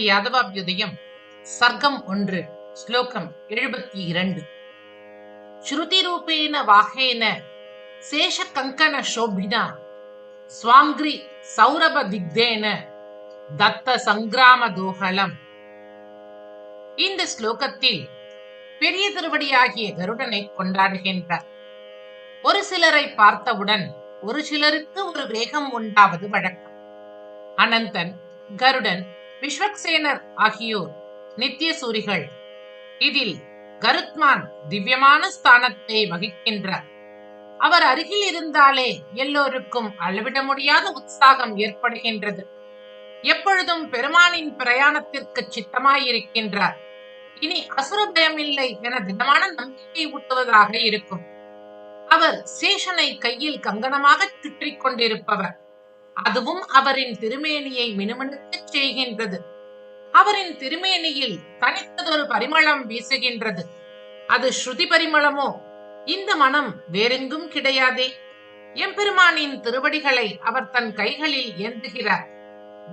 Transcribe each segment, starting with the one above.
யாதவாபியுதயம் சர்க்கம் 1 ஸ்லோகம் 72. ஸ்ருதி ரூபேன வாஹேன சேஷ கங்கன சோபினா ஸ்வாங்கிரி சௌரப திக்தேன தத்த சங்கிராம தோஹளம். இந்த ஸ்லோகத்தில் பெரிய திருவடியாகிய கருடனை கொண்டாடுகின்றார். ஒரு சிலரை பார்த்தவுடன் ஒரு சிலருக்கு ஒரு வேகம் உண்டாவது வழக்கம். அனந்தன், கருடன், விஸ்வக்சேனர் ஆகியோர் நித்திய சூரிகள். இதில் கருத்மான் திவ்யமான ஸ்தானத்தை வகிக்கின்றார். அவர் அருகில் இருந்தாலே எல்லோருக்கும் அளவிட முடியாத உற்சாகம் ஏற்படுகின்றது. எப்பொழுதும் பெருமானின் பிரயாணத்திற்கு சித்தமாயிருக்கின்றார். இனி அசுர பயம் இல்லை என திடமான நம்பிக்கை ஊட்டுவதாக இருக்கும். அவர் சேஷனை கையில் கங்கணமாக சுற்றி கொண்டிருப்பவர். அதுவும் அவரின் திருமேனியை மினுமினுக்கச் செய்கின்றது. அவரின் திருமேனியில் தனித்ததொரு பரிமளம் வீசுகின்றது. அது ஸ்ருதி பரிமளமோ? இந்த மனம் வேறெங்கும் கிடையாதே. எம்பெருமானின் திருவடிகளை அவர் தன் கைகளில் ஏந்துகிறார்.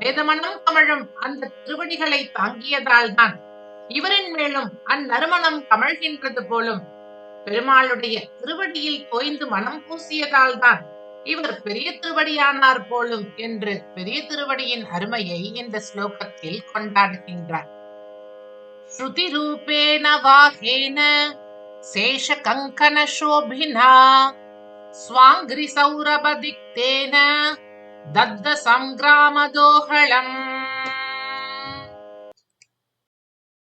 வேதமனம் கமழும் அந்த திருவடிகளை தாங்கியதால் தான் இவரின் மேலும் அந்நறுமணம் கமழ்கின்றது போலும். பெருமாளுடைய திருவடியில் தோய்ந்து மனம் பூசியதால் தான் இவர் பெரிய திருவடியானார் போலும் என்று பெரிய திருவடியின் அருமையை இந்த ஸ்லோகத்தில் கொண்டாடுகின்றார். ஸ்ருதி ரூபேன வாஹேன சேஷ கங்கன சோபினா ஸ்வாங்கிரி சௌரப திக்தேன தத்த சங்கிராம தோஹளம்.